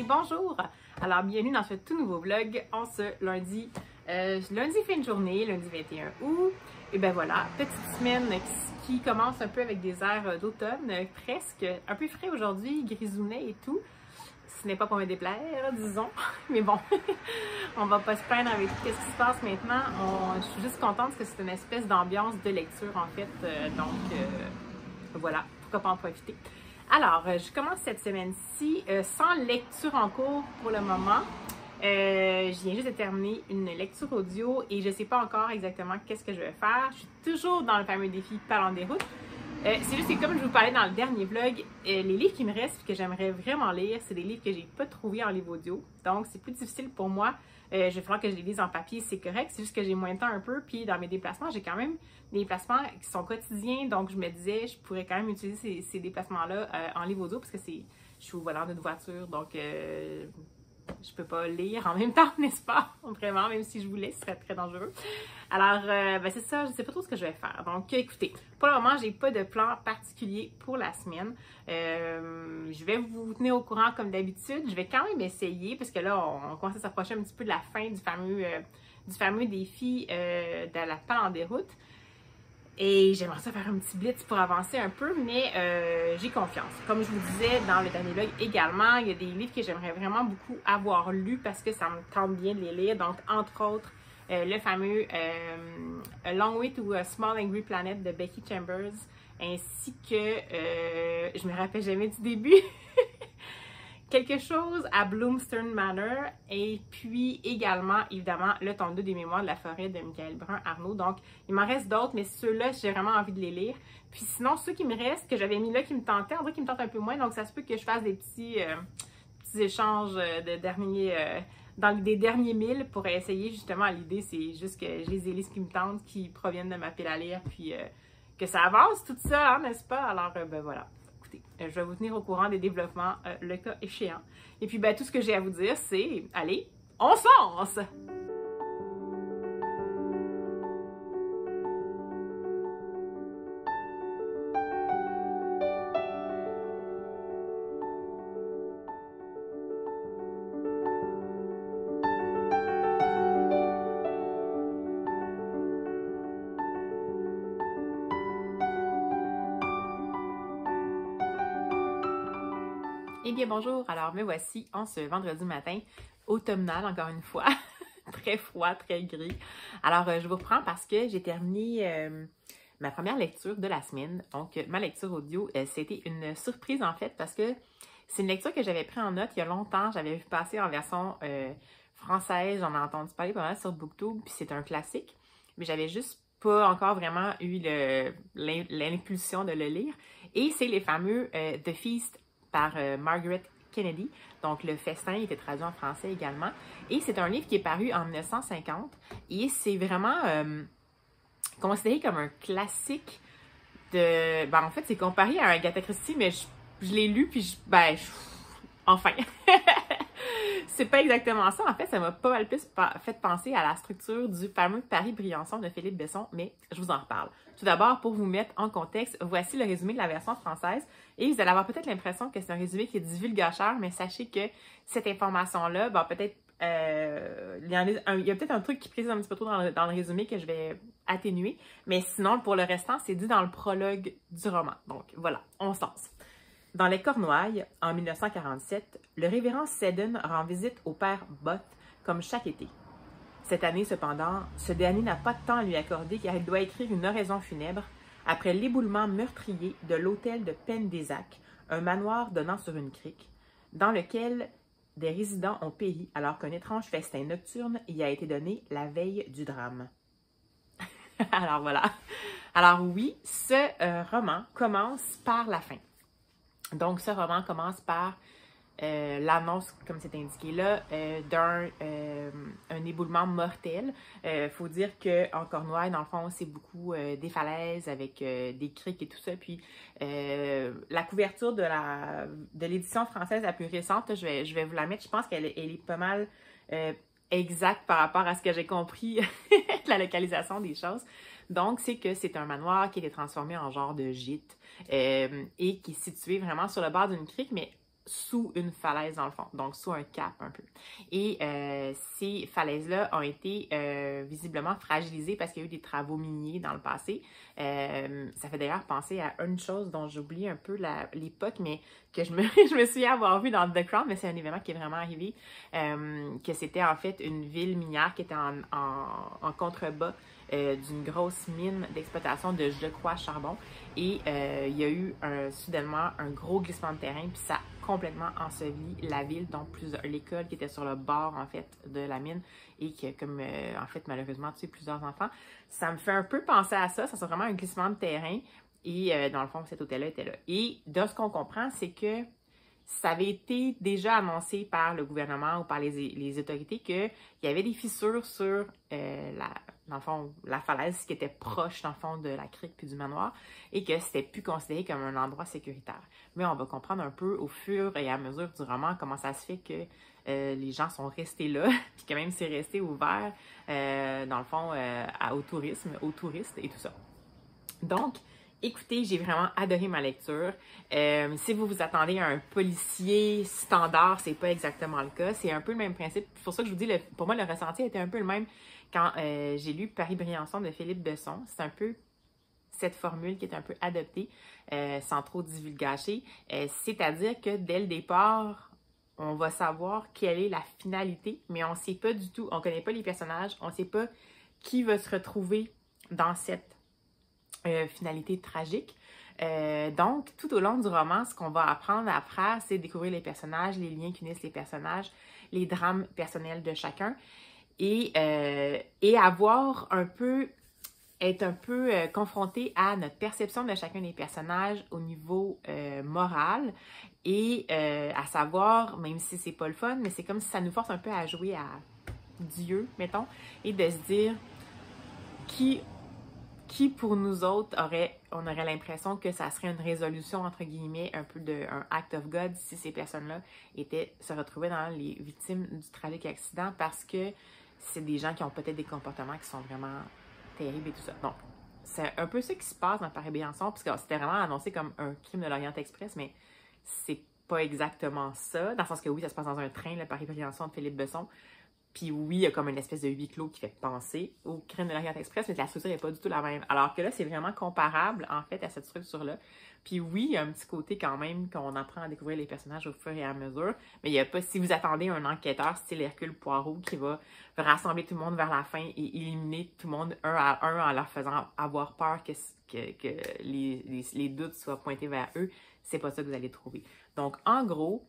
bonjour! Alors, bienvenue dans ce tout nouveau vlog en ce lundi, lundi fin de journée, lundi 21 août. Et ben voilà, petite semaine qui commence un peu avec des airs d'automne, presque, un peu frais aujourd'hui, grisounet et tout. Ce n'est pas pour me déplaire, disons, mais bon, on va pas se plaindre avec tout ce qui se passe maintenant. Je suis juste contente parce que c'est une espèce d'ambiance de lecture en fait, voilà, pourquoi pas en profiter. Alors, je commence cette semaine-ci sans lecture en cours pour le moment. Je viens juste de terminer une lecture audio et je ne sais pas encore exactement qu'est-ce que je vais faire. Je suis toujours dans le fameux défi Parlant des routes. C'est juste que comme je vous parlais dans le dernier vlog, les livres qui me restent et que j'aimerais vraiment lire, c'est des livres que j'ai pas trouvés en livre audio. Donc, c'est plus difficile pour moi. Je vais falloir que je les lise en papier, c'est correct. C'est juste que j'ai moins de temps un peu. Puis, dans mes déplacements, j'ai quand même des déplacements qui sont quotidiens. Donc, je me disais, je pourrais quand même utiliser ces déplacements-là en livre audio parce que je suis au volant d'une voiture. Donc, je peux pas lire en même temps, n'est-ce pas? Vraiment, même si je voulais, ce serait très dangereux. Alors, c'est ça, je sais pas trop ce que je vais faire. Donc, écoutez, pour le moment, j'ai pas de plan particulier pour la semaine. Je vais vous tenir au courant comme d'habitude. Je vais quand même essayer, parce que là, on commence à s'approcher un petit peu de la fin du fameux défi de la Parlant des routes. Et j'aimerais ça faire un petit blitz pour avancer un peu, mais j'ai confiance. Comme je vous disais dans le dernier vlog également, il y a des livres que j'aimerais vraiment beaucoup avoir lus parce que ça me tente bien de les lire. Donc, entre autres, le fameux A Long Way to a Small Angry Planet de Becky Chambers, ainsi que, je me rappelle jamais du début, Quelque chose à Bloomstone Manor, et puis également, évidemment, le tome 2 des Mémoires de la forêt de Michael Brun-Arnaud. Donc, il m'en reste d'autres, mais ceux-là, j'ai vraiment envie de les lire. Puis sinon, ceux qui me restent, que j'avais mis là, qui me tentaient, on dirait qu'ils me tentent un peu moins, donc ça se peut que je fasse des petits échanges dans des derniers milles pour essayer, justement, l'idée, c'est juste que je les ai ce qui me tentent, qui proviennent de ma pile à lire, puis que ça avance tout ça, hein, n'est-ce pas? Alors, ben voilà. Je vais vous tenir au courant des développements, le cas échéant. Et puis, tout ce que j'ai à vous dire, c'est, allez, on se lance! Eh bien, bonjour! Alors, me voici en ce vendredi matin, automnal, encore une fois, très froid, très gris. Alors, je vous reprends parce que j'ai terminé ma première lecture de la semaine. Donc, ma lecture audio, c'était une surprise, en fait, parce que c'est une lecture que j'avais prise en note il y a longtemps. J'avais vu passer en version française, j'en ai entendu parler pas mal sur BookTube, puis c'est un classique. Mais j'avais juste pas encore vraiment eu l'impulsion de le lire. Et c'est les fameux The Feast par Margaret Kennedy. Donc, le festin était traduit en français également. Et c'est un livre qui est paru en 1950. Et c'est vraiment considéré comme un classique de... en fait, c'est comparé à un Agatha Christie, mais je l'ai lu, puis enfin! C'est pas exactement ça. En fait, ça m'a pas mal plus fait penser à la structure du fameux Paris-Briançon de Philippe Besson, mais je vous en reparle. Tout d'abord, pour vous mettre en contexte, voici le résumé de la version française. Et vous allez avoir peut-être l'impression que c'est un résumé qui est divulgateur, mais sachez que cette information-là, peut-être, il y a peut-être un truc qui précise un petit peu trop dans le résumé que je vais atténuer. Mais sinon, pour le restant, c'est dit dans le prologue du roman. Donc, voilà, on se lance. Dans les Cornouailles, en 1947, le révérend Seddon rend visite au père Bott, comme chaque été. Cette année, cependant, ce dernier n'a pas de temps à lui accorder car il doit écrire une oraison funèbre après l'éboulement meurtrier de l'hôtel de Pendesac, un manoir donnant sur une crique, dans lequel des résidents ont péri alors qu'un étrange festin nocturne y a été donné la veille du drame. Alors voilà. Alors oui, ce roman commence par la fin. Donc, ce roman commence par l'annonce, comme c'est indiqué là, d'un éboulement mortel. Faut dire qu'en Cornouailles, dans le fond, c'est beaucoup des falaises avec des criques et tout ça. Puis, la couverture de l'édition française la plus récente, je vais vous la mettre. Je pense qu'elle est pas mal exacte par rapport à ce que j'ai compris de la localisation des choses. Donc, c'est que c'est un manoir qui a été transformé en genre de gîte et qui est situé vraiment sur le bord d'une crique, mais sous une falaise dans le fond, donc sous un cap un peu. Et ces falaises-là ont été visiblement fragilisées parce qu'il y a eu des travaux miniers dans le passé. Ça fait d'ailleurs penser à une chose dont j'oublie un peu l'époque, mais que je me souviens avoir vu dans The Crown, mais c'est un événement qui est vraiment arrivé, que c'était en fait une ville minière qui était en contrebas d'une grosse mine d'exploitation de, je crois, charbon. Et il y a eu soudainement un gros glissement de terrain, puis ça a complètement enseveli la ville, donc l'école qui était sur le bord, en fait, de la mine et qui a comme, en fait, malheureusement, tué plusieurs enfants. Ça me fait un peu penser à ça. Ça c'est vraiment un glissement de terrain. Et dans le fond, cet hôtel-là était là. Et de ce qu'on comprend, c'est que ça avait été déjà annoncé par le gouvernement ou par les autorités qu'il y avait des fissures sur dans le fond, la falaise qui était proche, dans le fond, de la crique puis du manoir et que c'était plus considéré comme un endroit sécuritaire. Mais on va comprendre un peu au fur et à mesure du roman comment ça se fait que les gens sont restés là puis que même c'est resté ouvert, dans le fond, au tourisme, aux touristes et tout ça. Donc, écoutez, j'ai vraiment adoré ma lecture. Si vous vous attendez à un policier standard, c'est pas exactement le cas. C'est un peu le même principe. C'est pour ça que je vous dis, pour moi, le ressenti était un peu le même quand j'ai lu Paris-Briançon de Philippe Besson. C'est un peu cette formule qui est un peu adoptée, sans trop divulgacher. C'est-à-dire que dès le départ, on va savoir quelle est la finalité, mais on ne sait pas du tout, on ne connaît pas les personnages, on ne sait pas qui va se retrouver dans cette finalité tragique. Donc, tout au long du roman, ce qu'on va apprendre à faire, c'est découvrir les personnages, les liens qui unissent les personnages, les drames personnels de chacun et avoir un peu, être un peu confronté à notre perception de chacun des personnages au niveau moral et à savoir, même si c'est pas le fun, mais c'est comme si ça nous force un peu à jouer à Dieu, mettons, et de se dire qui pour nous autres on aurait l'impression que ça serait une résolution, entre guillemets, un peu un act of God si ces personnes-là se retrouvaient dans les victimes du tragique accident parce que c'est des gens qui ont peut-être des comportements qui sont vraiment terribles et tout ça. Donc, c'est un peu ça qui se passe dans Paris-Briançon, parce que c'était vraiment annoncé comme un crime de l'Orient Express, mais c'est pas exactement ça, dans le sens que oui, ça se passe dans un train, le Paris-Briançon de Philippe Besson. Puis oui, il y a comme une espèce de huis clos qui fait penser au crime de l'Orient Express, mais la structure n'est pas du tout la même. Alors que là, c'est vraiment comparable, en fait, à cette structure-là. Puis oui, il y a un petit côté quand même qu'on apprend à découvrir les personnages au fur et à mesure. Mais il n'y a pas, si vous attendez un enquêteur style Hercule Poirot qui va rassembler tout le monde vers la fin et éliminer tout le monde un à un en leur faisant avoir peur que les doutes soient pointés vers eux, c'est pas ça que vous allez trouver. Donc, en gros,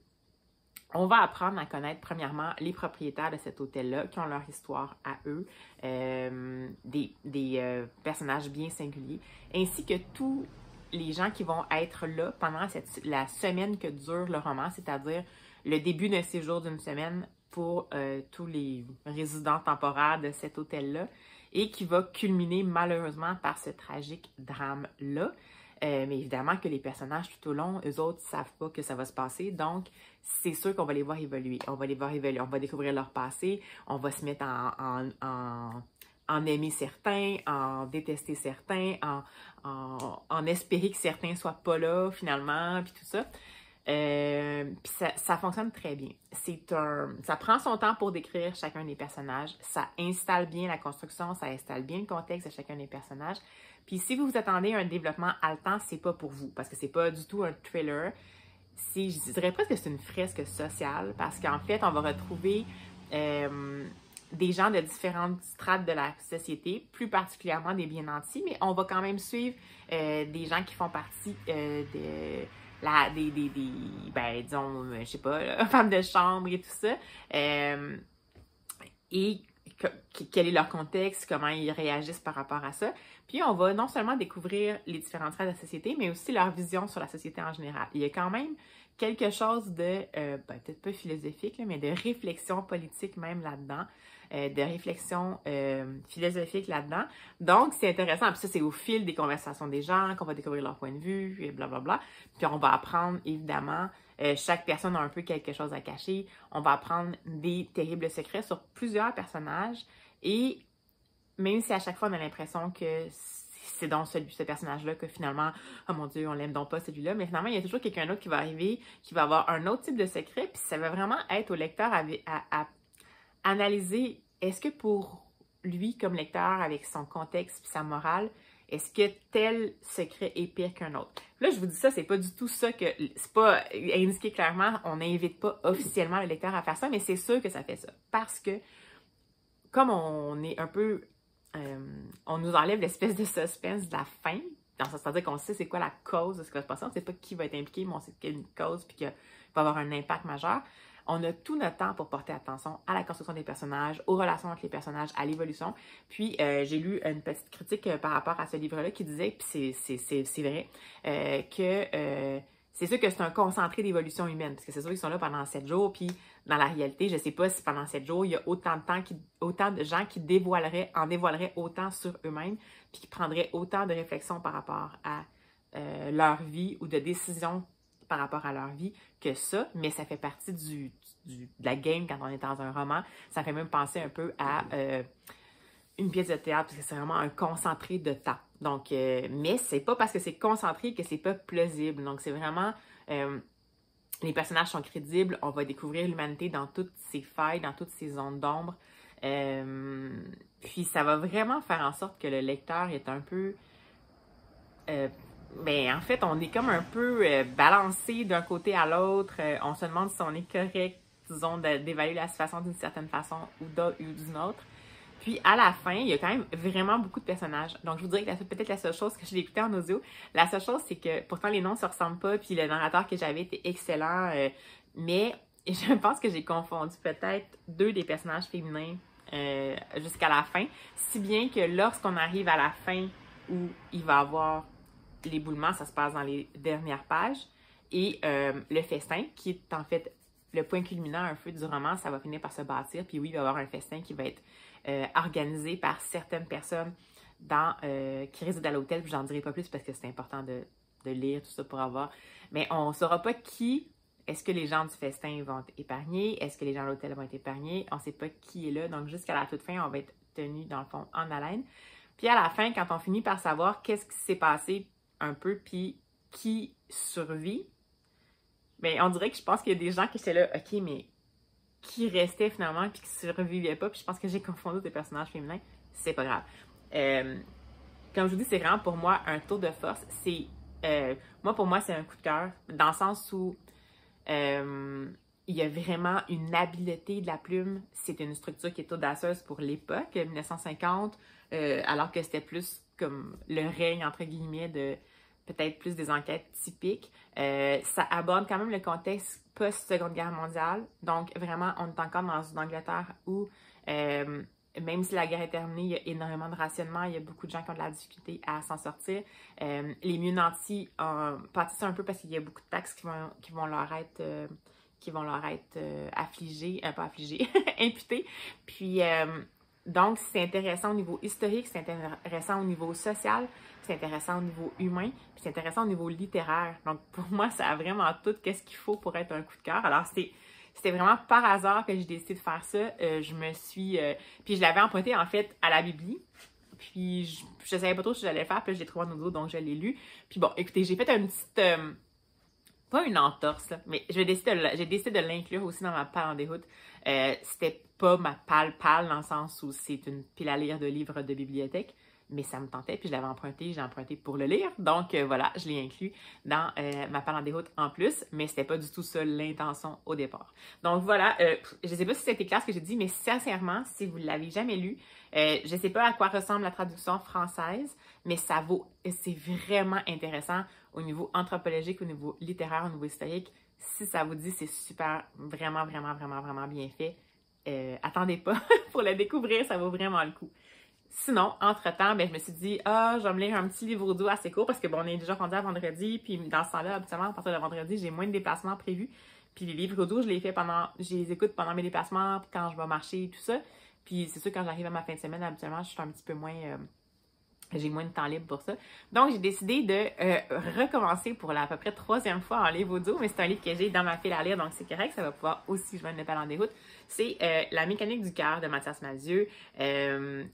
on va apprendre à connaître premièrement les propriétaires de cet hôtel-là qui ont leur histoire à eux, des personnages bien singuliers, ainsi que tous les gens qui vont être là pendant la semaine que dure le roman, c'est-à-dire le début d'un séjour d'une semaine pour tous les résidents temporaires de cet hôtel-là et qui va culminer malheureusement par ce tragique drame-là. Mais évidemment que les personnages tout au long, eux autres, ne savent pas que ça va se passer. Donc, c'est sûr qu'on va les voir évoluer. On va les voir évoluer. On va découvrir leur passé. On va se mettre en aimer certains, en détester certains, en espérer que certains ne soient pas là finalement, puis tout ça. Puis ça fonctionne très bien. Ça prend son temps pour décrire chacun des personnages. Ça installe bien la construction, ça installe bien le contexte de chacun des personnages. Puis si vous vous attendez à un développement haletant, c'est pas pour vous, parce que c'est pas du tout un thriller. Je dirais presque que c'est une fresque sociale, parce qu'en fait, on va retrouver des gens de différentes strates de la société, plus particulièrement des bien nantis, mais on va quand même suivre des gens qui font partie disons, je sais pas, femmes de chambre et tout ça. Et quel est leur contexte, comment ils réagissent par rapport à ça. Puis on va non seulement découvrir les différentes strates de la société, mais aussi leur vision sur la société en général. Il y a quand même quelque chose de, peut-être pas philosophique, là, mais de réflexion politique même là-dedans, de réflexion philosophique là-dedans. Donc, c'est intéressant. Puis ça, c'est au fil des conversations des gens qu'on va découvrir leur point de vue, et blablabla. Puis on va apprendre, évidemment, chaque personne a un peu quelque chose à cacher. On va apprendre des terribles secrets sur plusieurs personnages. Et même si à chaque fois, on a l'impression que c'est donc ce personnage-là que finalement, oh mon Dieu, on l'aime donc pas celui-là, mais finalement, il y a toujours quelqu'un d'autre qui va arriver, qui va avoir un autre type de secret, puis ça va vraiment être au lecteur à analyser, est-ce que pour lui, comme lecteur, avec son contexte et sa morale, est-ce que tel secret est pire qu'un autre? Là, je vous dis ça, c'est pas du tout ça que... C'est pas indiqué clairement, on n'invite pas officiellement le lecteur à faire ça, mais c'est sûr que ça fait ça. Parce que, comme on est un peu... on nous enlève l'espèce de suspense de la fin, c'est-à-dire qu'on sait c'est quoi la cause de ce qui va se passer, on ne sait pas qui va être impliqué, mais on sait qu'il y a une cause et qu'il va avoir un impact majeur. On a tout notre temps pour porter attention à la construction des personnages, aux relations entre les personnages, à l'évolution. Puis, j'ai lu une petite critique par rapport à ce livre-là qui disait, puis c'est vrai, que c'est sûr que c'est un concentré d'évolution humaine, parce que c'est sûr qu'ils sont là pendant 7 jours, puis dans la réalité, je ne sais pas si pendant 7 jours, il y a autant de gens qui en dévoileraient autant sur eux-mêmes, puis qui prendraient autant de réflexions par rapport à leur vie ou de décisions par rapport à leur vie que ça, mais ça fait partie de la game quand on est dans un roman. Ça fait même penser un peu à une pièce de théâtre, parce que c'est vraiment un concentré de temps. Donc, mais c'est pas parce que c'est concentré que c'est pas plausible. Donc, c'est vraiment... les personnages sont crédibles, on va découvrir l'humanité dans toutes ses failles, dans toutes ses zones d'ombre. Puis, ça va vraiment faire en sorte que le lecteur est un peu... ben, en fait, on est comme un peu balancé d'un côté à l'autre. On se demande si on est correct, disons, d'évaluer la situation d'une certaine façon ou d'une autre. Puis, à la fin, il y a quand même vraiment beaucoup de personnages. Donc, je vous dirais que peut-être la seule chose que je l'ai écouté en audio, la seule chose, c'est que pourtant, les noms ne se ressemblent pas, puis le narrateur que j'avais était excellent, mais je pense que j'ai confondu peut-être 2 des personnages féminins jusqu'à la fin, si bien que lorsqu'on arrive à la fin où il va y avoir l'éboulement, ça se passe dans les dernières pages, et le festin, qui est en fait le point culminant un peu du roman, ça va finir par se bâtir, puis oui, il va y avoir un festin qui va être organisé par certaines personnes qui résident à l'hôtel, puis j'en dirai pas plus parce que c'est important de lire tout ça pour avoir, mais on ne saura pas qui, est-ce que les gens du festin vont être épargnés, est-ce que les gens de l'hôtel vont être épargnés, on ne sait pas qui est là, donc jusqu'à la toute fin, on va être tenu dans le fond en haleine. Puis à la fin, quand on finit par savoir qu'est-ce qui s'est passé un peu, puis qui survit, bien, on dirait que je pense qu'il y a des gens qui étaient là, ok, mais qui restait finalement puis qui survivait pas, puis je pense que j'ai confondu des personnages féminins, c'est pas grave. Comme je vous dis, c'est vraiment pour moi un tour de force. Pour moi, c'est un coup de cœur, dans le sens où il y a vraiment une habileté de la plume. C'est une structure qui est audacieuse pour l'époque, 1950, alors que c'était plus comme le règne, entre guillemets, de peut-être plus des enquêtes typiques. Ça aborde quand même le contexte post-Seconde Guerre mondiale. Donc, vraiment, on est encore dans une Angleterre où, même si la guerre est terminée, il y a énormément de rationnement, il y a beaucoup de gens qui ont de la difficulté à s'en sortir. Les mieux nantis pâtissent un peu parce qu'il y a beaucoup de taxes qui vont leur être affligées, pas affligées, imputées. Puis, donc, c'est intéressant au niveau historique, c'est intéressant au niveau social, c'est intéressant au niveau humain, puis c'est intéressant au niveau littéraire. Donc, pour moi, ça a vraiment tout qu'est-ce qu'il faut pour être un coup de cœur. Alors, c'était vraiment par hasard que j'ai décidé de faire ça. Puis je l'avais emprunté, en fait, à la Bibli. Puis, je ne savais pas trop ce que j'allais faire, puis je l'ai trouvé en audio, donc je l'ai lu. Puis bon, écoutez, j'ai fait une petite... pas une entorse, là, mais j'ai décidé de l'inclure aussi dans ma palle en déroute. C'était pas ma palle dans le sens où c'est une pile à lire de livres de bibliothèque, mais ça me tentait, puis je l'avais emprunté, j'ai emprunté pour le lire. Donc voilà, je l'ai inclus dans ma palle en déroute en plus, mais c'était pas du tout ça l'intention au départ. Donc voilà, je sais pas si c'était clair ce que j'ai dit, mais sincèrement, si vous l'avez jamais lu, je sais pas à quoi ressemble la traduction française, mais c'est vraiment intéressant au niveau anthropologique, au niveau littéraire, au niveau historique. Si ça vous dit, c'est super, vraiment, vraiment, vraiment, vraiment bien fait. Attendez pas pour le découvrir, ça vaut vraiment le coup. Sinon, entre-temps, ben, je me suis dit, je vais me lire un petit livre audio assez court parce que bon, on est déjà rendu à vendredi, puis dans ce temps-là, habituellement, à partir de vendredi, j'ai moins de déplacements prévus. Puis les livres audio, je les écoute pendant mes déplacements, quand je vais marcher et tout ça. Puis c'est sûr, quand j'arrive à ma fin de semaine, habituellement, je suis un petit peu moins J'ai moins de temps libre pour ça. Donc, j'ai décidé de recommencer pour la à peu près 3e fois en livre audio, mais c'est un livre que j'ai dans ma file à lire, donc c'est correct, ça va pouvoir aussi joindre le Parler en déroute. C'est La mécanique du cœur de Mathias Malzieu.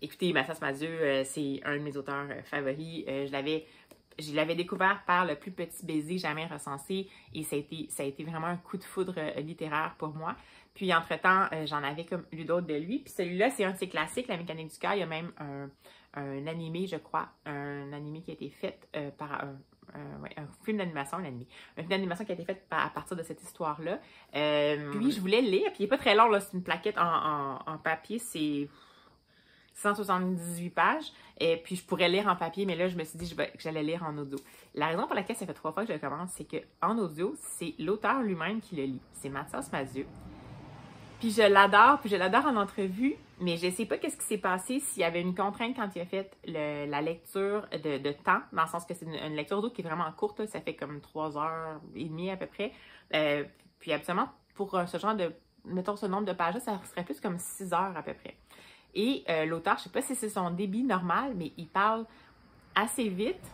Écoutez, Mathias Malzieu, c'est un de mes auteurs favoris. Je l'avais découvert par Le plus petit baiser jamais recensé et ça a été vraiment un coup de foudre littéraire pour moi. Puis, entre-temps, j'en avais comme lu d'autres de lui. Puis celui-là, c'est un de ses classiques, La mécanique du cœur. Il y a même un animé, je crois, un animé qui a été fait par un film d'animation, un film d'animation qui a été fait à partir de cette histoire-là. Puis, je voulais le lire, puis il n'est pas très long, là, c'est une plaquette en papier, c'est 178 pages, et puis je pourrais lire en papier, mais là, je me suis dit que j'allais lire en audio. La raison pour laquelle ça fait 3 fois que je le commence, c'est qu'en audio, c'est l'auteur lui-même qui le lit. C'est Mathias Malzieu. Puis je l'adore en entrevue, mais je ne sais pas qu'est-ce qui s'est passé, s'il y avait une contrainte quand il a fait la lecture de temps, dans le sens que c'est une lecture audio qui est vraiment courte, là, ça fait comme 3h30 à peu près. Puis absolument, pour ce genre de, mettons ce nombre de pages-là, ça serait plus comme 6 heures à peu près. Et l'auteur, je ne sais pas si c'est son débit normal, mais il parle assez vite,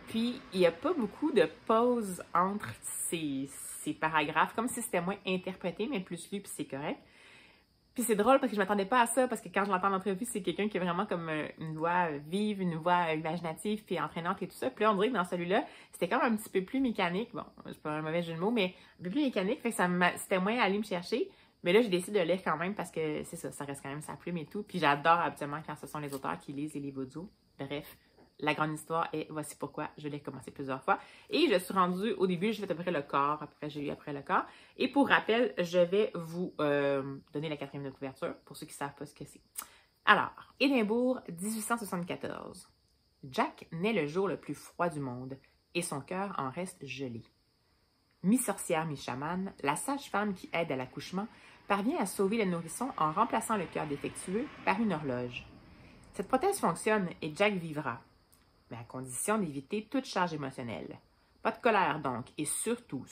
puis il n'y a pas beaucoup de pauses entre ces paragraphes, comme si c'était moins interprété, mais plus lu, puis c'est correct. Puis c'est drôle parce que je m'attendais pas à ça, parce que quand je l'entends en entrevue, c'est quelqu'un qui est vraiment comme une voix vive, une voix imaginative, puis entraînante et tout ça. Puis là, on dirait que dans celui-là, c'était comme un petit peu plus mécanique. Bon, c'est pas un mauvais jeu de mots, mais un peu plus mécanique, fait que c'était moins à aller me chercher. Mais là, j'ai décidé de lire quand même parce que c'est ça reste quand même sa plume et tout. Puis j'adore habituellement quand ce sont les auteurs qui lisent les livres audio. Bref, la grande histoire et voici pourquoi je l'ai commencé plusieurs fois. Et je suis rendue, au début, j'ai fait à peu près le quart, après j'ai lu après le quart. Et pour rappel, je vais vous donner la 4e de couverture, pour ceux qui ne savent pas ce que c'est. Alors, Édimbourg, 1874. Jack naît le jour le plus froid du monde, et son cœur en reste gelé. Mi-sorcière, mi-chamane, la sage-femme qui aide à l'accouchement parvient à sauver le nourrisson en remplaçant le cœur défectueux par une horloge. Cette prothèse fonctionne et Jack vivra, mais à condition d'éviter toute charge émotionnelle. Pas de colère donc, et surtout,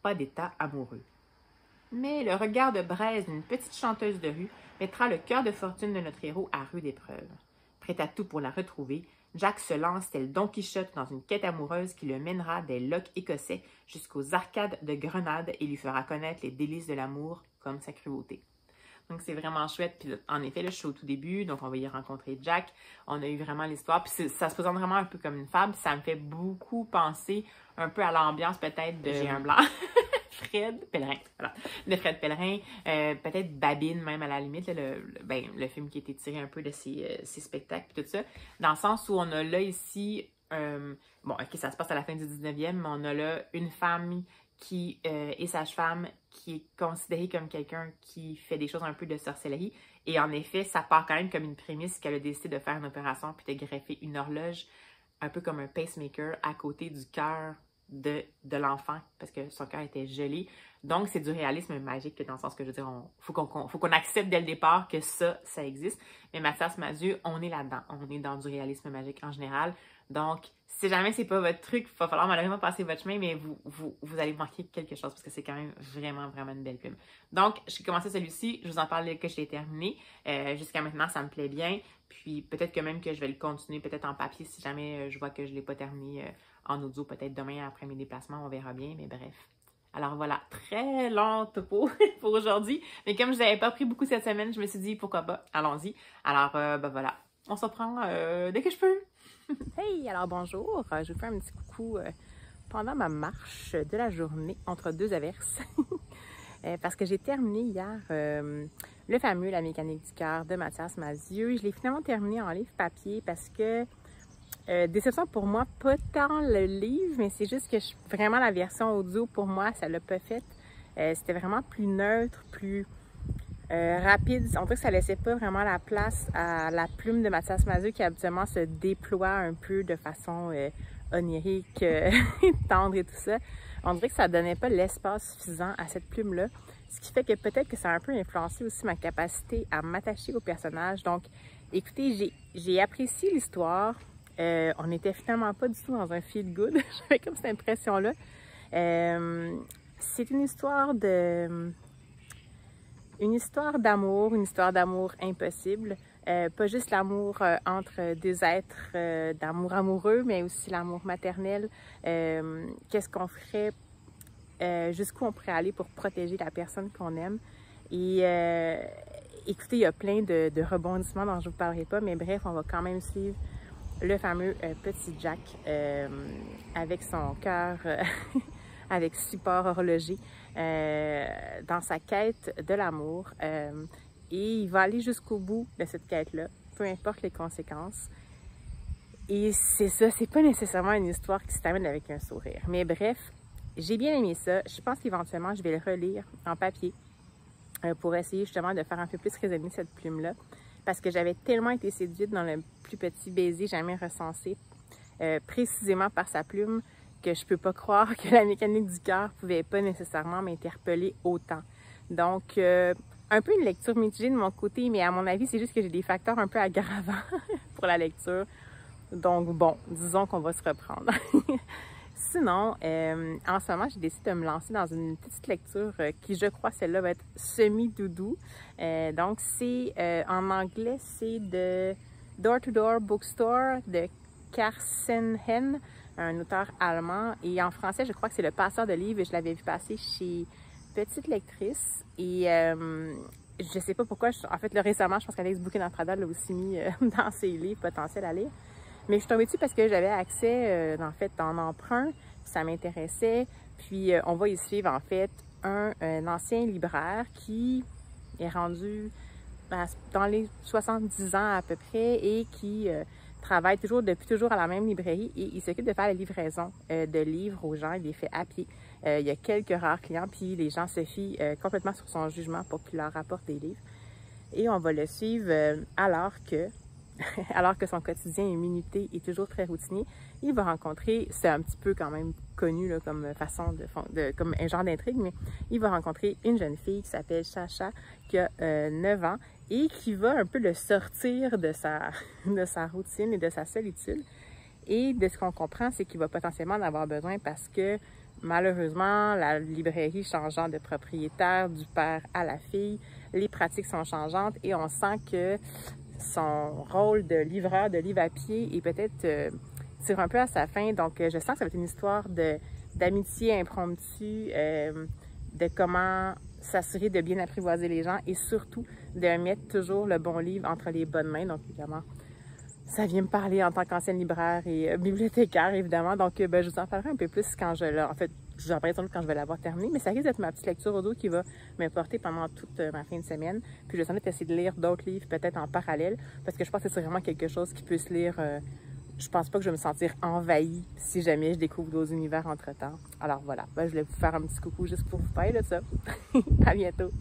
pas d'état amoureux. Mais le regard de braise d'une petite chanteuse de rue mettra le cœur de fortune de notre héros à rude épreuve. Prêt à tout pour la retrouver, Jack se lance tel Don Quichotte dans une quête amoureuse qui le mènera des lochs écossais jusqu'aux arcades de Grenade et lui fera connaître les délices de l'amour comme sa cruauté. Donc, c'est vraiment chouette. Puis, en effet, là, je suis au tout début, donc on va y rencontrer Jack. On a eu vraiment l'histoire. Puis, ça se présente vraiment un peu comme une fable. Ça me fait beaucoup penser un peu à l'ambiance peut-être de Géant Blanc. Fred Pellerin. Voilà. De Fred Pellerin. Peut-être Babine, même à la limite. Là, le film qui a été tiré un peu de ses spectacles et tout ça. Dans le sens où on a là ici... bon, ok, ça se passe à la fin du 19e, mais on a là une femme qui est sage-femme, qui est considérée comme quelqu'un qui fait des choses un peu de sorcellerie. Et en effet, ça part quand même comme une prémisse qu'elle a décidé de faire une opération puis de greffer une horloge, un peu comme un pacemaker, à côté du cœur de l'enfant, parce que son cœur était gelé. Donc, c'est du réalisme magique, dans le sens que, je veux dire, faut qu'on accepte dès le départ que ça existe. Mais Mathias Malzieu, on est là-dedans. On est dans du réalisme magique en général. Donc, si jamais c'est pas votre truc, il va falloir malheureusement passer votre chemin, mais vous allez manquer quelque chose parce que c'est quand même vraiment une belle plume. Donc, j'ai commencé celui-ci, je vous en parle que je l'ai terminé. Jusqu'à maintenant, ça me plaît bien. Puis peut-être que même que je vais le continuer, peut-être en papier, si jamais je vois que je ne l'ai pas terminé en audio, peut-être demain après mes déplacements, on verra bien, mais bref. Alors voilà, très long topo pour aujourd'hui. Mais comme je n'avais pas pris beaucoup cette semaine, je me suis dit pourquoi pas, allons-y. Alors voilà, on se reprend dès que je peux. Hey, alors bonjour, je vous fais un petit coucou pendant ma marche de la journée entre 2 averses. Parce que j'ai terminé hier le fameux La mécanique du cœur de Mathias Malzieu. Je l'ai finalement terminé en livre papier parce que, déception pour moi, pas tant le livre, mais c'est juste que vraiment la version audio pour moi, ça l'a pas fait. C'était vraiment plus neutre, plus rapide. On dirait que ça laissait pas vraiment la place à la plume de Mathias Malzieu qui habituellement se déploie un peu de façon onirique, tendre et tout ça. On dirait que ça donnait pas l'espace suffisant à cette plume-là. Ce qui fait que peut-être que ça a un peu influencé aussi ma capacité à m'attacher au personnage. Donc, écoutez, j'ai apprécié l'histoire. On n'était finalement pas du tout dans un feel good. J'avais comme cette impression-là. C'est une histoire d'amour impossible. Pas juste l'amour entre deux êtres d'amour amoureux, mais aussi l'amour maternel. Qu'est-ce qu'on ferait, jusqu'où on pourrait aller pour protéger la personne qu'on aime. Et écoutez, il y a plein de rebondissements dont je ne vous parlerai pas, mais bref, on va quand même suivre le fameux petit Jack avec son cœur avec support horloger dans sa quête de l'amour. Et il va aller jusqu'au bout de cette quête-là, peu importe les conséquences. Et c'est ça, c'est pas nécessairement une histoire qui se termine avec un sourire. Mais bref, j'ai bien aimé ça. Je pense qu'éventuellement, je vais le relire en papier pour essayer justement de faire un peu plus résonner cette plume-là. Parce que j'avais tellement été séduite dans le plus petit baiser jamais recensé, précisément par sa plume, que je peux pas croire que la mécanique du cœur pouvait pas nécessairement m'interpeller autant. Donc, un peu une lecture mitigée de mon côté, mais à mon avis, c'est juste que j'ai des facteurs un peu aggravants pour la lecture. Donc, bon, disons qu'on va se reprendre. Sinon, en ce moment, j'ai décidé de me lancer dans une petite lecture qui, je crois, celle-là va être semi-doudou. Donc, c'est, en anglais, c'est de Door to Door Bookstore de Carsten Henn, un auteur allemand. Et en français, je crois que c'est Le Passeur de livres. Je l'avais vu passer chez Petite Lectrice. Et je sais pas pourquoi, en fait, récemment, je pense qu'Alex Bouquet d'Entrada l'a aussi mis dans ses livres potentiels à lire. Mais je suis tombée dessus parce que j'avais accès, en fait, en emprunt, ça m'intéressait. Puis, on va y suivre, en fait, un ancien libraire qui est rendu dans les 70 ans à peu près et qui travaille depuis toujours à la même librairie et il s'occupe de faire la livraison de livres aux gens. Il les fait à pied. Il y a quelques rares clients, puis les gens se fient complètement sur son jugement pour qu'il leur apporte des livres. Et on va le suivre alors que son quotidien est minuté et toujours très routinier, il va rencontrer, c'est un petit peu quand même connu là, comme façon comme un genre d'intrigue, mais il va rencontrer une jeune fille qui s'appelle Chacha, qui a 9 ans et qui va un peu le sortir de sa routine et de sa solitude. Et de ce qu'on comprend, c'est qu'il va potentiellement en avoir besoin parce que malheureusement, la librairie changeant de propriétaire du père à la fille, les pratiques sont changeantes et on sent que son rôle de livreur de livres à pied est peut-être tire un peu à sa fin. Donc, je sens que ça va être une histoire d'amitié impromptue, de comment s'assurer de bien apprivoiser les gens et surtout de mettre toujours le bon livre entre les bonnes mains. Donc, évidemment, ça vient me parler en tant qu'ancienne libraire et bibliothécaire, évidemment. Donc, je vous en parlerai un peu plus quand en fait, je vous en parlerai sans doute quand je vais l'avoir terminé, mais ça risque d'être ma petite lecture audio qui va me porter pendant toute ma fin de semaine. Puis, je vais sans doute essayer de lire d'autres livres, peut-être en parallèle, parce que je pense que c'est vraiment quelque chose qui peut se lire. Je pense pas que je vais me sentir envahie si jamais je découvre d'autres univers entre-temps. Alors voilà, je voulais vous faire un petit coucou juste pour vous parler de ça. À bientôt!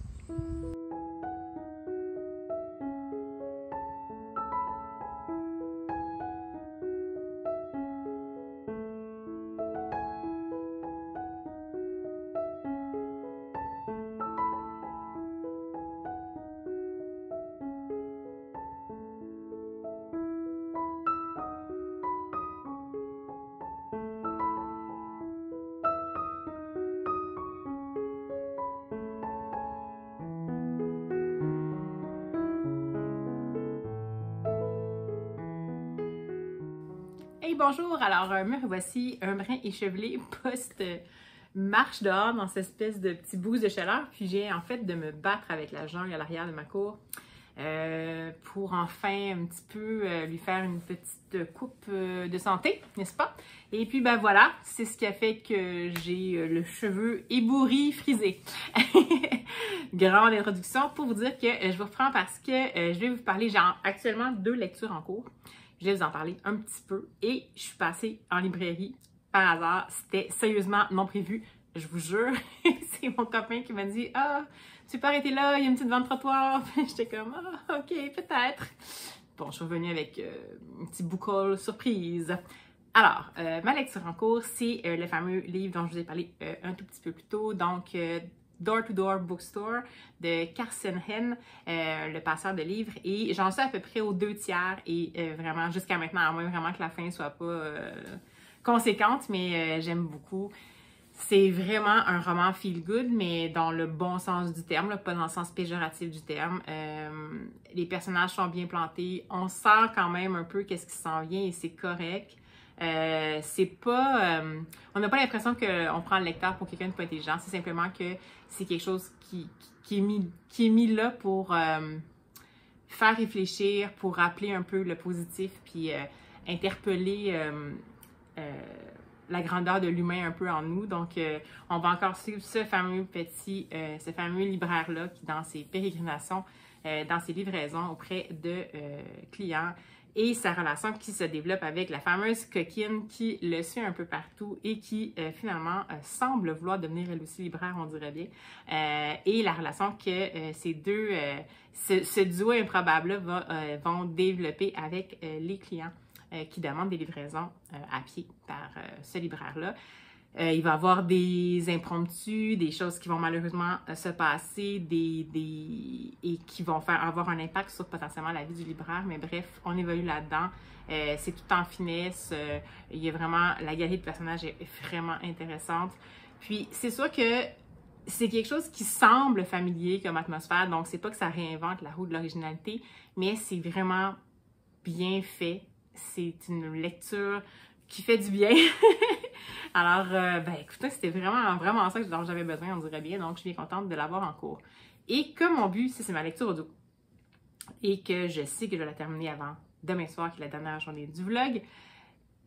Hey, bonjour! Alors, me revoici un brin échevelé post-marche dehors dans cette espèce de petit boost de chaleur. Puis j'ai en fait de me battre avec la jungle à l'arrière de ma cour pour enfin un petit peu lui faire une petite coupe de santé, n'est-ce pas? Et puis ben voilà, c'est ce qui a fait que j'ai le cheveu ébouri, frisé. Grande introduction pour vous dire que je vous reprends parce que je vais vous parler, j'ai actuellement 2 lectures en cours. Je vais vous en parler un petit peu et je suis passée en librairie par hasard. C'était sérieusement non prévu, je vous jure. C'est mon copain qui m'a dit « Ah, tu peux arrêter là, il y a une petite vente trottoir. » J'étais comme « Ah, ok, peut-être. » Bon, je suis revenue avec un petit boucle surprise. Alors, ma lecture en cours, c'est le fameux livre dont je vous ai parlé un tout petit peu plus tôt. Donc, Door to Door Bookstore de Carsten Henn, le passeur de livres. Et j'en suis à peu près aux 2/3 et vraiment jusqu'à maintenant, à moins vraiment que la fin soit pas conséquente, mais j'aime beaucoup. C'est vraiment un roman feel-good, mais dans le bon sens du terme, là, pas dans le sens péjoratif du terme. Les personnages sont bien plantés. On sent quand même un peu qu'est-ce qui s'en vient et c'est correct. C'est pas... on n'a pas l'impression qu'on prend le lecteur pour quelqu'un de pas intelligent. C'est simplement que c'est quelque chose qui est mis là pour faire réfléchir, pour rappeler un peu le positif, puis interpeller la grandeur de l'humain un peu en nous. Donc, on va encore suivre ce fameux libraire-là qui, dans ses pérégrinations, dans ses livraisons auprès de clients, et sa relation qui se développe avec la fameuse coquine qui le suit un peu partout et qui finalement semble vouloir devenir elle aussi libraire, on dirait bien. Et la relation que ces deux, ce duo improbable-là vont développer avec les clients qui demandent des livraisons à pied par ce libraire-là. Il va y avoir des impromptus, des choses qui vont malheureusement se passer et qui vont avoir un impact sur potentiellement la vie du libraire. Mais bref, on évolue là-dedans. C'est tout en finesse. Il y a vraiment... La galerie de personnages est vraiment intéressante. Puis, c'est sûr que c'est quelque chose qui semble familier comme atmosphère. Donc, c'est pas que ça réinvente la roue de l'originalité, mais c'est vraiment bien fait. C'est une lecture qui fait du bien. Alors, ben écoutez, c'était vraiment ça dont j'avais besoin, on dirait bien. Donc, je suis bien contente de l'avoir en cours. Et comme mon but, c'est ma lecture audio et que je sais que je vais la terminer avant demain soir, qui est la dernière journée du vlog,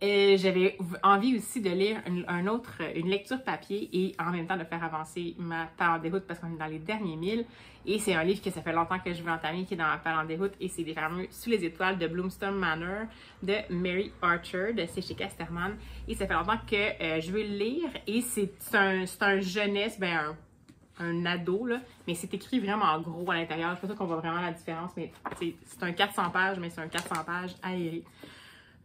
j'avais envie aussi de lire une lecture papier et en même temps de faire avancer ma page en déroute parce qu'on est dans les derniers 1000. Et c'est un livre que ça fait longtemps que je veux entamer qui est dans ma page en déroute et c'est les fameux Sous les étoiles de Bloomstone Manor de Mary Archer, c'est chez Casterman. Et ça fait longtemps que je veux le lire et c'est un jeunesse, ben un ado, là, mais c'est écrit vraiment en gros à l'intérieur. C'est pour ça qu'on voit vraiment la différence, mais c'est un 400 pages, mais c'est un 400 pages aéré.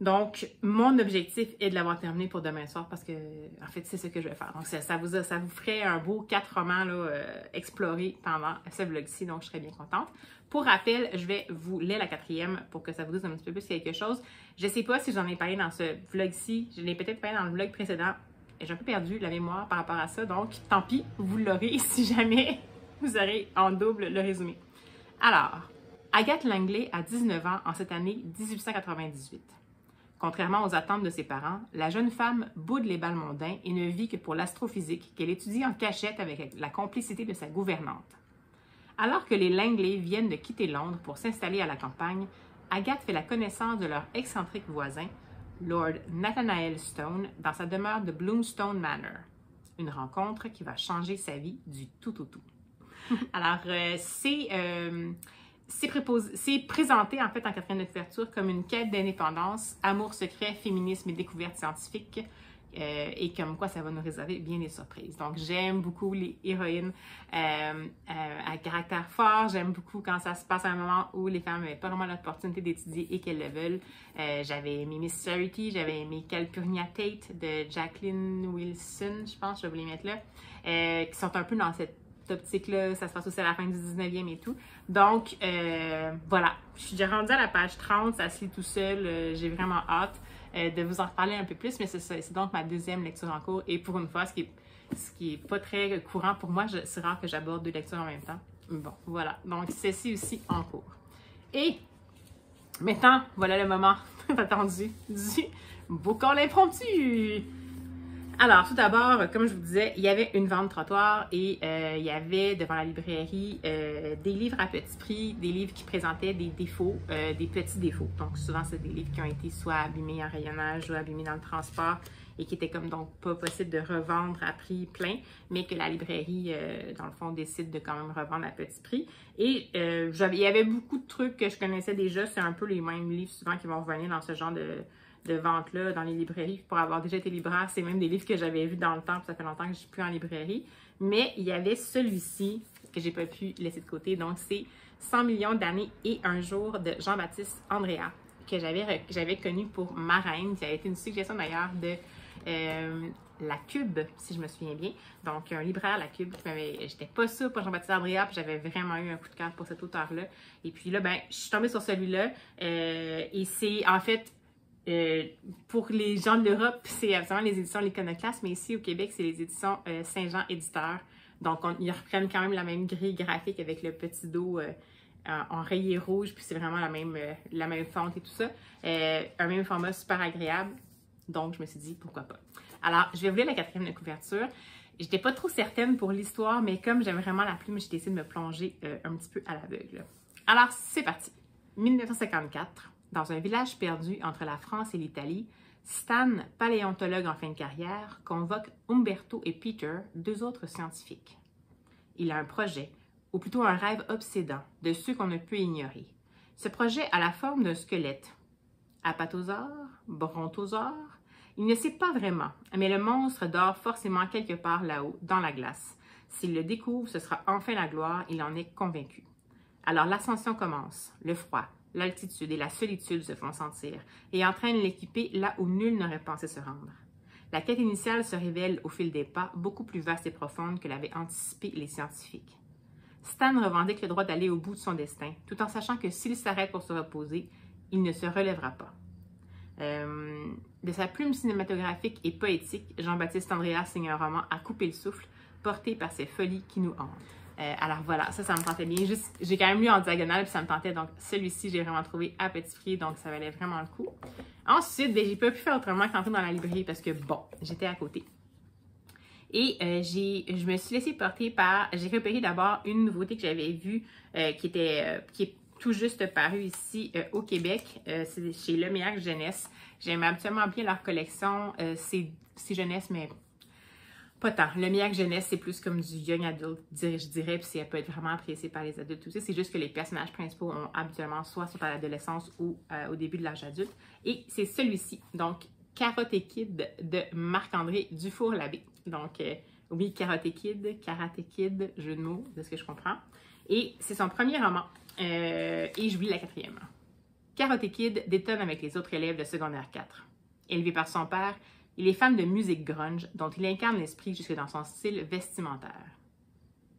Donc, mon objectif est de l'avoir terminé pour demain soir parce que, en fait, c'est ce que je vais faire. Donc, ça vous ferait un beau 4 romans là, explorés pendant ce vlog-ci, donc je serais bien contente. Pour rappel, je vais vous lire la 4e pour que ça vous dise un petit peu plus quelque chose. Je ne sais pas si j'en ai parlé dans ce vlog-ci, je l'ai peut-être parlé dans le vlog précédent. J'ai un peu perdu la mémoire par rapport à ça, donc tant pis, vous l'aurez si jamais vous aurez en double le résumé. Alors, Agathe Langley a 19 ans en cette année 1898. Contrairement aux attentes de ses parents, la jeune femme boude les bals mondains et ne vit que pour l'astrophysique qu'elle étudie en cachette avec la complicité de sa gouvernante. Alors que les Langley viennent de quitter Londres pour s'installer à la campagne, Agathe fait la connaissance de leur excentrique voisin, Lord Nathanael Stone, dans sa demeure de Bloomstone Manor. Une rencontre qui va changer sa vie du tout au tout. Alors, c'est présenté en fait en quatrième de couverture comme une quête d'indépendance, amour secret, féminisme et découverte scientifique, et comme quoi ça va nous réserver bien des surprises. Donc j'aime beaucoup les héroïnes à caractère fort, j'aime beaucoup quand ça se passe à un moment où les femmes n'avaient pas vraiment l'opportunité d'étudier et qu'elles le veulent. J'avais aimé Miss Charity, j'avais aimé Calpurnia Tate de Jacqueline Wilson, je pense, je vais vous les mettre là, qui sont un peu dans cette optique-là, ça se passe aussi à la fin du 19e et tout. Donc, voilà, je suis déjà rendue à la page 30, ça se lit tout seul, j'ai vraiment hâte de vous en reparler un peu plus, mais c'est donc ma deuxième lecture en cours, et pour une fois, ce qui est pas très courant pour moi, c'est rare que j'aborde 2 lectures en même temps. Bon, voilà, donc ceci aussi en cours. Et maintenant, voilà le moment attendu du boucan l'impromptu! Alors, tout d'abord, comme je vous disais, il y avait une vente trottoir et il y avait devant la librairie des livres à petit prix, des livres qui présentaient des défauts, des petits défauts. Donc, souvent, c'est des livres qui ont été soit abîmés en rayonnage ou abîmés dans le transport et qui étaient comme donc pas possible de revendre à prix plein, mais que la librairie, dans le fond, décide de quand même revendre à petit prix. Et il y avait beaucoup de trucs que je connaissais déjà. C'est un peu les mêmes livres souvent qui vont revenir dans ce genre de vente-là dans les librairies. Pour avoir déjà été libraire, c'est même des livres que j'avais vus dans le temps, puis ça fait longtemps que je ne suis plus en librairie. Mais il y avait celui-ci que j'ai pas pu laisser de côté. Donc, c'est 100 millions d'années et un jour de Jean-Baptiste Andréa, que j'avais connu pour Ma Reine, qui a été une suggestion d'ailleurs de La Cube, si je me souviens bien. Donc, un libraire, La Cube, qui m'avait... J'étais pas sûre pour Jean-Baptiste Andréa, puis j'avais vraiment eu un coup de cœur pour cet auteur-là. Et puis là, ben, je suis tombée sur celui-là. Et c'est, en fait, pour les gens de l'Europe, c'est absolument les éditions L'Iconoclaste, mais ici au Québec, c'est les éditions Saint-Jean Éditeur. Donc, ils reprennent quand même la même grille graphique avec le petit dos en rayé rouge, puis c'est vraiment la même fonte et tout ça. Un même format super agréable. Donc, je me suis dit, pourquoi pas. Alors, je vais vous lire la 4e de couverture. J'étais pas trop certaine pour l'histoire, mais comme j'aime vraiment la plume, j'ai décidé de me plonger un petit peu à l'aveugle. Alors, c'est parti. 1954, dans un village perdu entre la France et l'Italie, Stan, paléontologue en fin de carrière, convoque Umberto et Peter, 2 autres scientifiques. Il a un projet, ou plutôt un rêve obsédant, de ceux qu'on ne peut ignorer. Ce projet a la forme d'un squelette. Apatosaure, brontosaure, il ne sait pas vraiment, mais le monstre dort forcément quelque part là-haut, dans la glace. S'il le découvre, ce sera enfin la gloire, il en est convaincu. Alors l'ascension commence. Le froid, l'altitude et la solitude se font sentir et entraînent l'équipé là où nul n'aurait pensé se rendre. La quête initiale se révèle au fil des pas beaucoup plus vaste et profonde que l'avaient anticipé les scientifiques. Stan revendique le droit d'aller au bout de son destin, tout en sachant que s'il s'arrête pour se reposer, il ne se relèvera pas. De sa plume cinématographique et poétique, Jean-Baptiste Andréas signe un roman à couper le souffle, porté par ces folies qui nous hantent. Alors voilà, ça me tentait bien. J'ai quand même lu en diagonale, puis ça me tentait. Donc celui-ci, j'ai vraiment trouvé à petit prix, donc ça valait vraiment le coup. Ensuite, j'ai pas pu faire autrement qu'entrer dans la librairie parce que, bon, j'étais à côté. Et je me suis laissée porter par... J'ai repéré d'abord une nouveauté que j'avais vue qui est tout juste parue ici au Québec. C'est chez Leméac Jeunesse. J'aime absolument bien leur collection. C'est jeunesse, mais pas tant. Leméac Jeunesse, c'est plus comme du young adult, je dirais, puis ça peut être vraiment apprécié par les adultes aussi. C'est juste que les personnages principaux ont habituellement soit à l'adolescence ou au début de l'âge adulte. Et c'est celui-ci, donc Karaté Kid de Marc-André Dufour-Labbé. Donc, oui, Karaté Kid, jeu de mots, de ce que je comprends. Et c'est son premier roman. Et je lis la 4e. Karaté Kid détonne avec les autres élèves de secondaire 4. Élevé par son père, il est fan de musique grunge dont il incarne l'esprit jusque dans son style vestimentaire.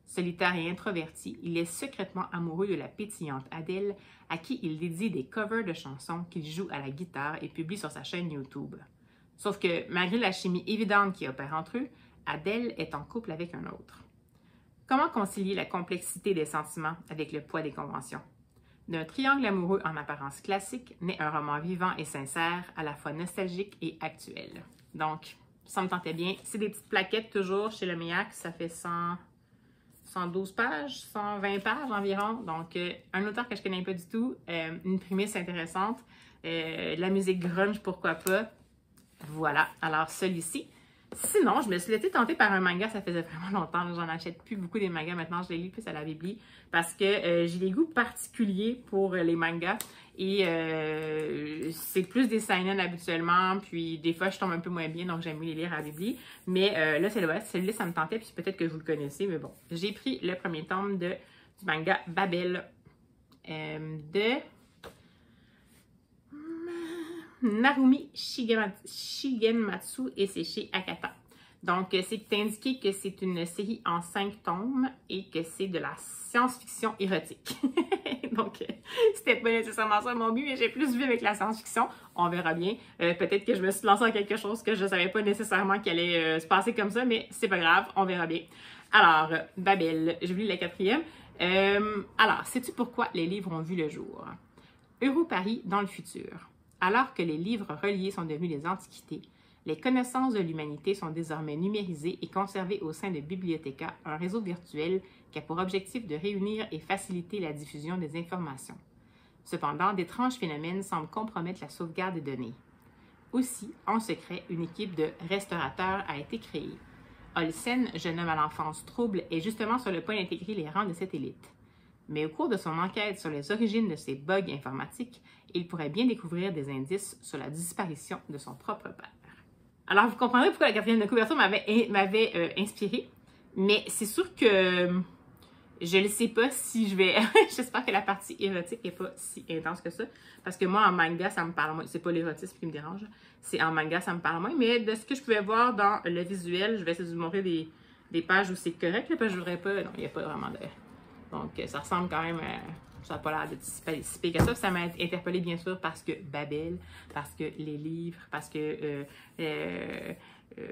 Solitaire et introverti, il est secrètement amoureux de la pétillante Adèle, à qui il dédie des covers de chansons qu'il joue à la guitare et publie sur sa chaîne YouTube. Sauf que, malgré la chimie évidente qui opère entre eux, Adèle est en couple avec un autre. Comment concilier la complexité des sentiments avec le poids des conventions? D'un triangle amoureux en apparence classique naît un roman vivant et sincère, à la fois nostalgique et actuel. Donc, ça me tentait bien. C'est des petites plaquettes toujours chez Leméac, ça fait 112 pages, 120 pages environ. Donc, un auteur que je connais pas du tout, une prémisse intéressante, la musique grunge, pourquoi pas. Voilà, alors celui-ci. Sinon, je me suis laissée tenter par un manga, ça faisait vraiment longtemps. J'en achète plus beaucoup des mangas maintenant, je les lis plus à la bibli parce que j'ai des goûts particuliers pour les mangas et c'est plus des seinen habituellement, puis des fois je tombe un peu moins bien, donc j'aime mieux les lire à la bibli. Mais là, celui-là, ça me tentait, puis peut-être que vous le connaissez, mais bon. J'ai pris le premier tome du manga Babel de Narumi Shigematsu et c'est chez Akata. Donc, c'est indiqué que c'est une série en 5 tomes et que c'est de la science-fiction érotique. Donc, c'était pas nécessairement ça mon but, mais j'ai plus vu avec la science-fiction. On verra bien. Peut-être que je me suis lancée dans quelque chose que je savais pas nécessairement qu'elle allait se passer comme ça, mais c'est pas grave, on verra bien. Alors, Babel, je lis la 4e. Alors, sais-tu pourquoi les livres ont vu le jour? Europaris dans le futur. Alors que les livres reliés sont devenus des antiquités, les connaissances de l'humanité sont désormais numérisées et conservées au sein de Bibliothéca, un réseau virtuel qui a pour objectif de réunir et faciliter la diffusion des informations. Cependant, d'étranges phénomènes semblent compromettre la sauvegarde des données. Aussi, en secret, une équipe de restaurateurs a été créée. Olsen, jeune homme à l'enfance trouble, est justement sur le point d'intégrer les rangs de cette élite. Mais au cours de son enquête sur les origines de ces bugs informatiques, il pourrait bien découvrir des indices sur la disparition de son propre père. Alors, vous comprendrez pourquoi la 4e de couverture m'avait inspirée, mais c'est sûr que je ne sais pas si je vais... J'espère que la partie érotique n'est pas si intense que ça, parce que moi, en manga, ça me parle moins. C'est pas l'érotisme qui me dérange, c'est en manga, ça me parle moins, mais de ce que je pouvais voir dans le visuel, je vais essayer de vous montrer des pages où c'est correct, là, parce que je voudrais pas... Non, il n'y a pas vraiment de... Donc, ça ressemble quand même ça n'a pas l'air de si pire que ça. Ça m'a interpellée, bien sûr, parce que Babel, parce que les livres, parce que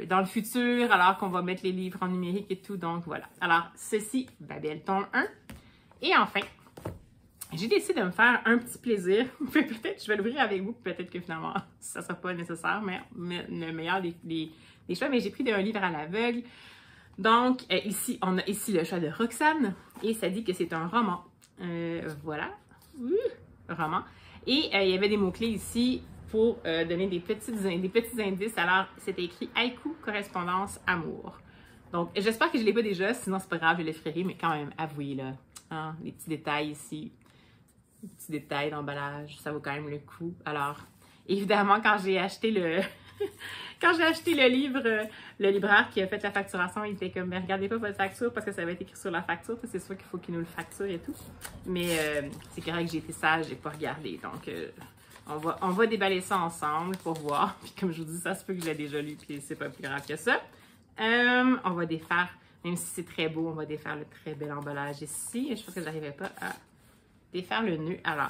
dans le futur, alors qu'on va mettre les livres en numérique et tout. Donc, voilà. Alors, ceci, Babel, tome 1. Et enfin, j'ai décidé de me faire un petit plaisir. Peut-être je vais l'ouvrir avec vous, peut-être que finalement, ça ne sera pas nécessaire, mais le meilleur des choix. Mais j'ai pris un livre à l'aveugle. Donc, ici, on a ici le choix de Roxane. Et ça dit que c'est un roman. Voilà. Roman. Et il y avait des mots-clés ici pour donner des petits indices. Alors, c'était écrit haïku, correspondance, amour. Donc, j'espère que je ne l'ai pas déjà. Sinon, c'est pas grave, je l'effrierai. Mais quand même, avouez, là. Hein, les petits détails ici. Les petits détails d'emballage. Ça vaut quand même le coup. Alors, évidemment, quand j'ai acheté le... Quand j'ai acheté le livre, le libraire qui a fait la facturation, il était comme, mais regardez pas votre facture parce que ça va être écrit sur la facture. C'est sûr qu'il faut qu'il nous le facture et tout. Mais c'est correct, j'ai été sage, j'ai pas regardé. Donc, on va déballer ça ensemble pour voir. Puis comme je vous dis, ça se peut que je l'ai déjà lu, puis c'est pas plus grave que ça. On va défaire, même si c'est très beau, on va défaire le très bel emballage ici. Je pense que j'arrivais pas à défaire le nœud. Alors,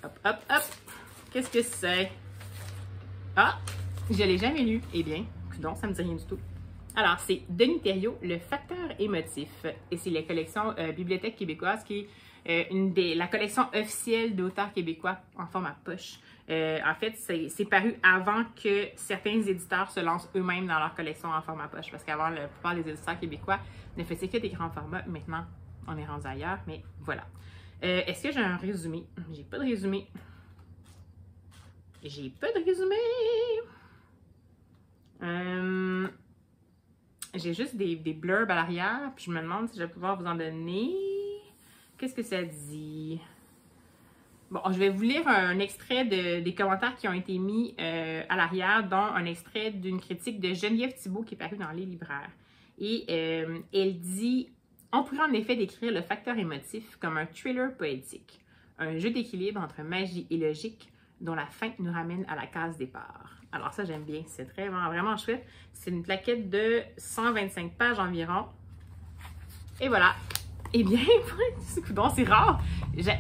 hop, hop, hop. Qu'est-ce que c'est? Ah, je ne l'ai jamais lu. Eh bien, donc ça ne me dit rien du tout. Alors, c'est Denis Thériault, Le facteur émotif. Et c'est la collection Bibliothèque québécoise qui est la collection officielle d'auteurs québécois en format poche. En fait, c'est paru avant que certains éditeurs se lancent eux-mêmes dans leur collection en format poche. Parce qu'avant, la plupart des éditeurs québécois ne faisaient que des grands formats. Maintenant, on est rendu ailleurs, mais voilà. Est-ce que j'ai un résumé? J'ai pas de résumé. J'ai pas de résumé. J'ai juste des blurbs à l'arrière. Puis je me demande si je vais pouvoir vous en donner. Qu'est-ce que ça dit? Bon, je vais vous lire un extrait des commentaires qui ont été mis à l'arrière, dont un extrait d'une critique de Geneviève Thibault qui est parue dans Les Libraires. Et elle dit « On pourrait en effet décrire le facteur émotif comme un thriller poétique, un jeu d'équilibre entre magie et logique, dont la fin nous ramène à la case départ. » Alors ça, j'aime bien. C'est vraiment chouette. C'est une plaquette de 125 pages environ. Et voilà. Eh bien, c'est rare.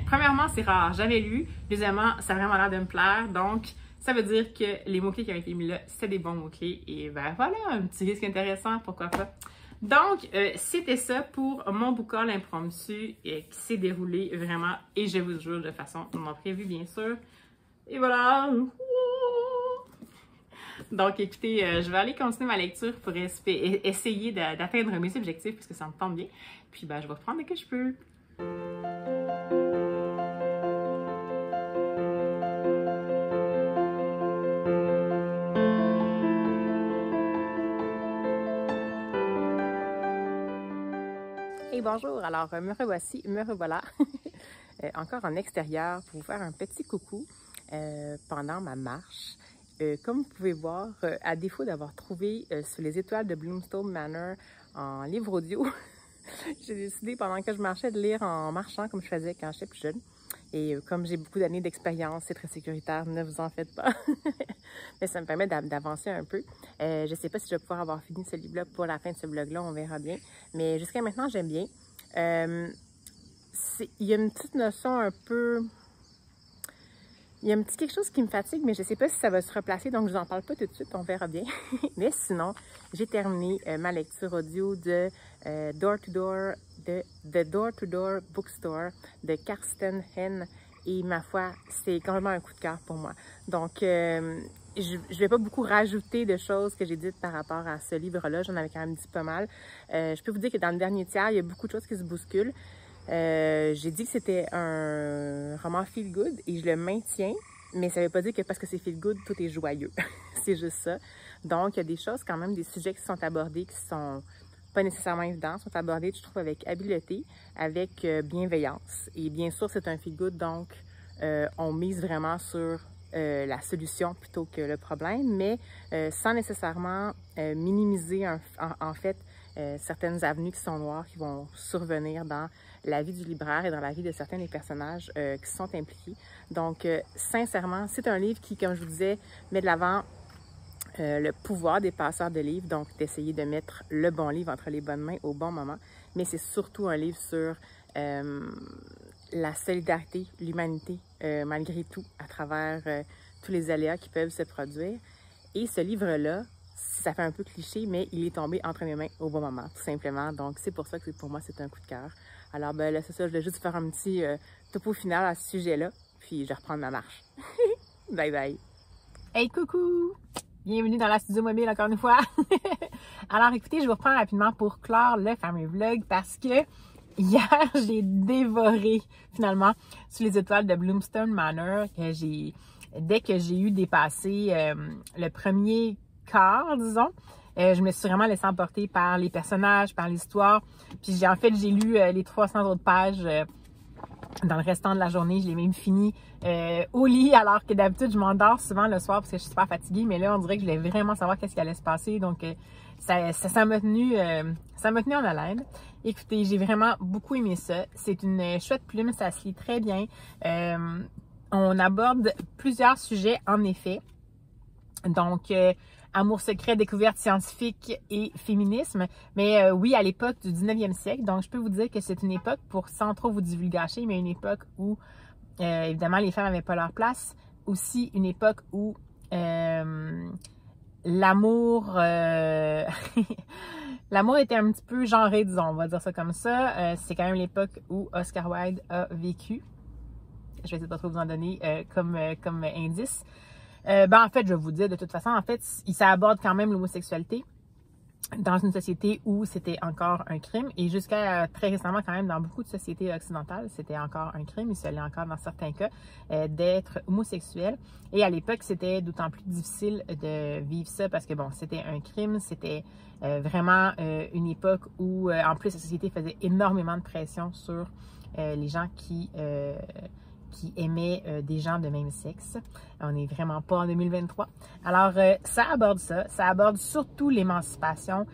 Premièrement, c'est rare. Jamais lu. Deuxièmement, ça a vraiment l'air de me plaire. Donc, ça veut dire que les mots-clés qui ont été mis là, c'était des bons mots-clés. Et ben voilà, un petit risque intéressant, pourquoi pas. Donc, c'était ça pour mon book haul impromptu qui s'est déroulé vraiment, et je vous jure, de façon non prévue, bien sûr. Et voilà! Donc, écoutez, je vais aller continuer ma lecture pour essayer d'atteindre mes objectifs, puisque ça me tente bien. Puis, ben, je vais reprendre dès que je peux. Et bonjour! Alors, me revoici, me revoilà. Encore en extérieur pour vous faire un petit coucou pendant ma marche. Comme vous pouvez voir, à défaut d'avoir trouvé sur les étoiles de Bloomstone Manor en livre audio, j'ai décidé pendant que je marchais de lire en marchant comme je faisais quand j'étais plus jeune. Et comme j'ai beaucoup d'années d'expérience, c'est très sécuritaire, ne vous en faites pas. Mais ça me permet d'avancer un peu. Je ne sais pas si je vais pouvoir avoir fini ce livre-là pour la fin de ce vlog-là, on verra bien. Mais jusqu'à maintenant, j'aime bien. Il y a une petite notion un peu... Il y a un petit quelque chose qui me fatigue, mais je ne sais pas si ça va se replacer, donc je vous en parle pas tout de suite, on verra bien. Mais sinon, j'ai terminé ma lecture audio de The Door to Door Bookstore de Karsten Henn. Et ma foi, c'est complètement un coup de cœur pour moi. Donc, je vais pas beaucoup rajouter de choses que j'ai dites par rapport à ce livre-là. J'en avais quand même dit pas mal. Je peux vous dire que dans le dernier tiers, il y a beaucoup de choses qui se bousculent. J'ai dit que c'était un roman feel good et je le maintiens, mais ça ne veut pas dire que parce que c'est feel good, tout est joyeux. C'est juste ça. Donc, il y a des choses quand même, des sujets qui sont abordés, qui sont pas nécessairement évidents, sont abordés, je trouve, avec habileté, avec bienveillance. Et bien sûr, c'est un feel good, donc on mise vraiment sur la solution plutôt que le problème, mais sans nécessairement minimiser en fait certaines avenues qui sont noires, qui vont survenir dans la vie du libraire et dans la vie de certains des personnages qui sont impliqués. Donc, sincèrement, c'est un livre qui, comme je vous disais, met de l'avant le pouvoir des passeurs de livres, donc d'essayer de mettre le bon livre entre les bonnes mains au bon moment. Mais c'est surtout un livre sur la solidarité, l'humanité, malgré tout, à travers tous les aléas qui peuvent se produire. Et ce livre-là, ça fait un peu cliché, mais il est tombé entre mes mains au bon moment, tout simplement. Donc, c'est pour ça que pour moi, c'est un coup de cœur. Alors, ben là, c'est ça, je voulais juste faire un petit topo final à ce sujet-là, puis je vais reprendre ma marche. Bye bye! Hey, coucou! Bienvenue dans la studio mobile encore une fois. Alors écoutez, je vous reprends rapidement pour clore le fameux vlog parce que hier, j'ai dévoré finalement sous les étoiles de Bloomstone Manor dès que j'ai eu dépassé le premier quart, disons. Je me suis vraiment laissée emporter par les personnages, par l'histoire. Puis j'ai lu les 300 autres pages dans le restant de la journée. Je l'ai même fini au lit, alors que d'habitude, je m'endors souvent le soir parce que je suis super fatiguée. Mais là, on dirait que je voulais vraiment savoir qu'est-ce qui allait se passer. Donc, ça m'a tenu en haleine. Écoutez, j'ai vraiment beaucoup aimé ça. C'est une chouette plume, ça se lit très bien. On aborde plusieurs sujets, en effet. Donc, amour secret, découverte scientifique et féminisme. Mais oui, à l'époque du 19e siècle. Donc, je peux vous dire que c'est une époque, sans trop vous divulgacher, mais une époque où, évidemment, les femmes n'avaient pas leur place. Aussi, une époque où l'amour l'amour était un petit peu genré, disons, on va dire ça comme ça. C'est quand même l'époque où Oscar Wilde a vécu. Je vais essayer de pas trop vous en donner comme indice. En fait, je vais vous dire, de toute façon, en fait, ça aborde quand même l'homosexualité dans une société où c'était encore un crime. Et jusqu'à très récemment, quand même, dans beaucoup de sociétés occidentales, c'était encore un crime. Il se l'est encore dans certains cas d'être homosexuel. Et à l'époque, c'était d'autant plus difficile de vivre ça parce que, bon, c'était un crime. C'était vraiment une époque où, en plus, la société faisait énormément de pression sur les gens qui aimaient des gens de même sexe. On n'est vraiment pas en 2023. Alors, ça aborde ça. Ça aborde surtout l'émancipation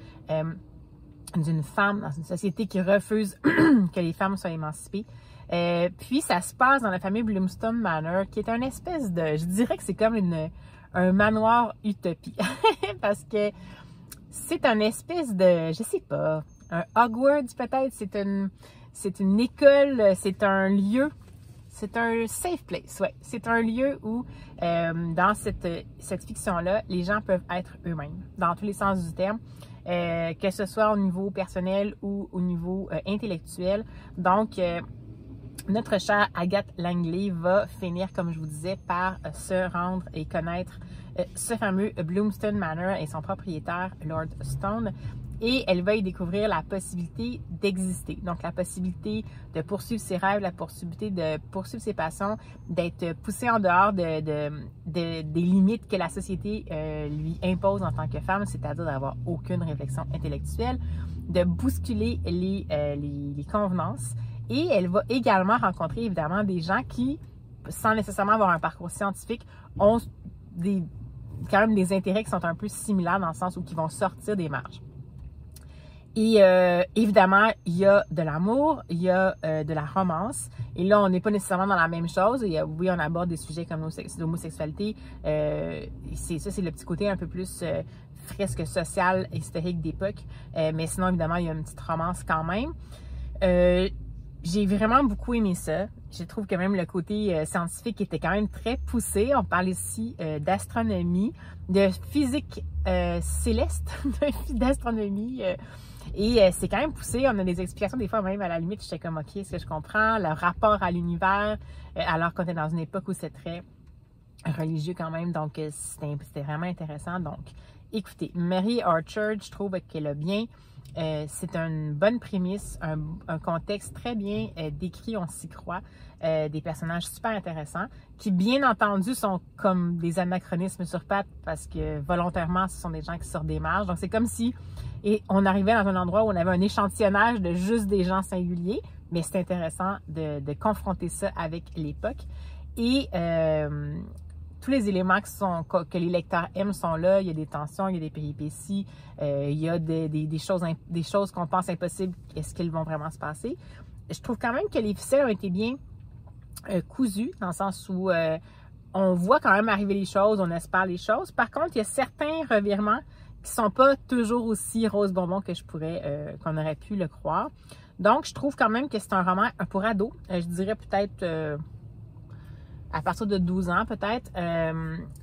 d'une femme dans une société qui refuse que les femmes soient émancipées. Puis, ça se passe dans la famille Bloomstone Manor, qui est une espèce de... Je dirais que c'est comme un manoir utopie. Parce que c'est une espèce de... Je sais pas, un Hogwarts peut-être. C'est une école, c'est un lieu... C'est un safe place, ouais. C'est un lieu où, dans cette fiction-là, les gens peuvent être eux-mêmes, dans tous les sens du terme, que ce soit au niveau personnel ou au niveau intellectuel. Donc, notre chère Agathe Langley va finir, comme je vous disais, par se rendre et connaître ce fameux Bloomstone Manor et son propriétaire, Lord Stone. Et elle va y découvrir la possibilité d'exister. Donc, la possibilité de poursuivre ses rêves, la possibilité de poursuivre ses passions, d'être poussée en dehors des limites que la société lui impose en tant que femme, c'est-à-dire d'avoir aucune réflexion intellectuelle, de bousculer les convenances. Et elle va également rencontrer, évidemment, des gens qui, sans nécessairement avoir un parcours scientifique, ont quand même des intérêts qui sont un peu similaires dans le sens où ils vont sortir des marges. Et évidemment, il y a de l'amour, il y a de la romance. Et là, on n'est pas nécessairement dans la même chose. Oui, on aborde des sujets comme l'homosexualité. C'est le petit côté un peu plus fresque sociale, historique d'époque. Mais sinon, évidemment, il y a une petite romance quand même. J'ai vraiment beaucoup aimé ça. Je trouve que même le côté scientifique était quand même très poussé. On parle ici d'astronomie, de physique céleste, d'astronomie. Et c'est quand même poussé. On a des explications des fois même à la limite. J'étais comme, OK, est-ce que je comprends le rapport à l'univers alors qu'on est dans une époque où c'est très religieux quand même. Donc, c'était vraiment intéressant. Donc, écoutez, Mary Archer, je trouve qu'elle a bien... c'est une bonne prémisse, un contexte très bien décrit, on s'y croit, des personnages super intéressants qui, bien entendu, sont comme des anachronismes sur pattes parce que volontairement, ce sont des gens qui sortent des marges. Donc, c'est comme si on arrivait dans un endroit où on avait un échantillonnage de juste des gens singuliers, mais c'est intéressant de confronter ça avec l'époque. Et tous les éléments que les lecteurs aiment sont là. Il y a des tensions, il y a des péripéties, il y a des choses qu'on pense impossibles. Est-ce qu'elles vont vraiment se passer? Je trouve quand même que les ficelles ont été bien cousues, dans le sens où on voit quand même arriver les choses, on espère les choses. Par contre, il y a certains revirements qui sont pas toujours aussi rose bonbon que qu'on aurait pu le croire. Donc, je trouve quand même que c'est un roman pour ados. Je dirais peut-être à partir de 12 ans, peut-être.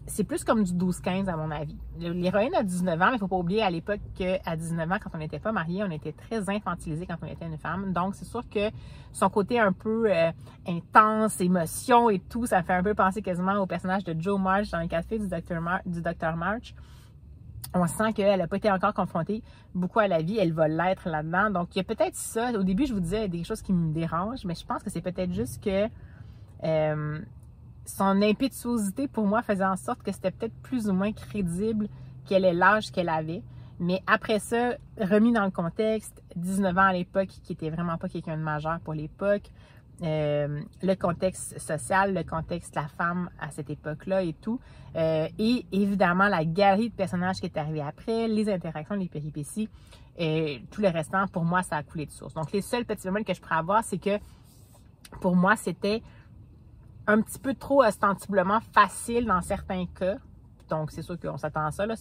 C'est plus comme du 12-15 à mon avis. L'héroïne a 19 ans, mais il ne faut pas oublier à l'époque qu'à 19 ans, quand on n'était pas mariés, on était très infantilisés quand on était une femme. Donc, c'est sûr que son côté un peu intense, émotion et tout, ça fait un peu penser quasiment au personnage de Jo March dans le café du Dr. March. On sent qu'elle n'a pas été encore confrontée beaucoup à la vie. Elle va l'être là-dedans. Donc, il y a peut-être ça. Au début, je vous disais des choses qui me dérangent, mais je pense que c'est peut-être juste que son impétuosité, pour moi, faisait en sorte que c'était peut-être plus ou moins crédible qu'elle ait l'âge qu'elle avait. Mais après ça, remis dans le contexte, 19 ans à l'époque, qui était vraiment pas quelqu'un de majeur pour l'époque, le contexte social, le contexte de la femme à cette époque-là et tout. Et évidemment, la galerie de personnages qui est arrivée après, les interactions, les péripéties, tout le restant, pour moi, ça a coulé de source. Donc, les seuls petits moments que je pourrais avoir, c'est que pour moi, c'était un petit peu trop ostensiblement facile dans certains cas. Donc, c'est sûr qu'on s'attend à ça, là.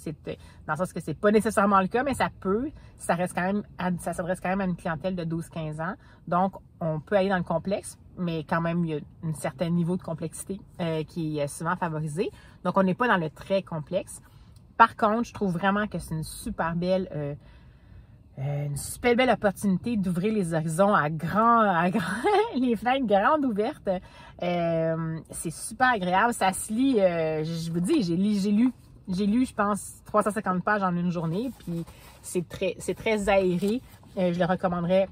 Dans le sens que c'est pas nécessairement le cas, mais ça peut. Ça s'adresse quand même à une clientèle de 12-15 ans. Donc, on peut aller dans le complexe, mais quand même, il y a un certain niveau de complexité qui est souvent favorisé. Donc, on n'est pas dans le très complexe. Par contre, je trouve vraiment que c'est une super belle opportunité d'ouvrir les horizons à les fenêtres grandes ouvertes. C'est super agréable. Ça se lit, je vous dis, j'ai lu, je pense, 350 pages en une journée. Puis c'est très aéré. Je le recommanderais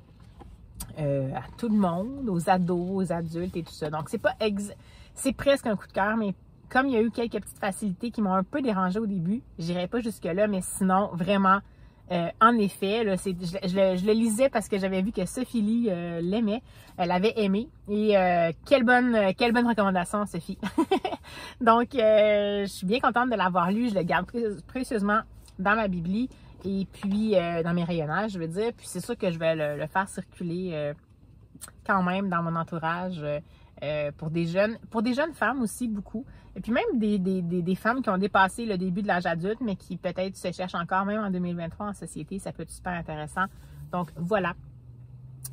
à tout le monde, aux ados, aux adultes et tout ça. Donc, c'est presque un coup de cœur, mais comme il y a eu quelques petites facilités qui m'ont un peu dérangée au début, j'irai pas jusque-là, mais sinon, vraiment, en effet, là, je le lisais parce que j'avais vu que Sophie Lee l'aimait, elle avait aimé. Et quelle bonne recommandation, Sophie. Donc, je suis bien contente de l'avoir lu. Je le garde précieusement dans ma bibli et puis dans mes rayonnages, je veux dire. Puis c'est sûr que je vais le faire circuler quand même dans mon entourage pour des jeunes femmes aussi, beaucoup. Et puis même des femmes qui ont dépassé le début de l'âge adulte, mais qui peut-être se cherchent encore, même en 2023 en société. Ça peut être super intéressant. Donc voilà,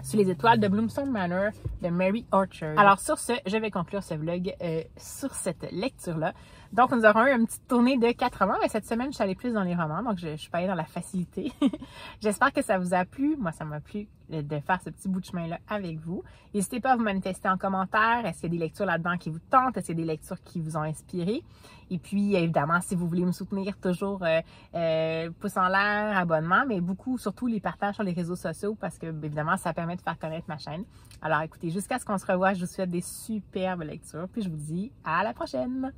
Sous les étoiles de Bloomstone Manor de Mary Orchard. Alors sur ce, je vais conclure ce vlog sur cette lecture-là. Donc nous aurons eu une petite tournée de 4 romans, mais cette semaine je suis allée plus dans les romans, donc je suis pas allée dans la facilité. J'espère que ça vous a plu. Moi, ça m'a plu de faire ce petit bout de chemin-là avec vous. N'hésitez pas à vous manifester en commentaire. Est-ce qu'il y a des lectures là-dedans qui vous tentent? Est-ce qu'il y a des lectures qui vous ont inspiré? Et puis, évidemment, si vous voulez me soutenir, toujours pouce en l'air, abonnement, mais beaucoup, surtout les partages sur les réseaux sociaux parce que, évidemment, ça permet de faire connaître ma chaîne. Alors, écoutez, jusqu'à ce qu'on se revoie, je vous souhaite des superbes lectures. Puis, je vous dis à la prochaine!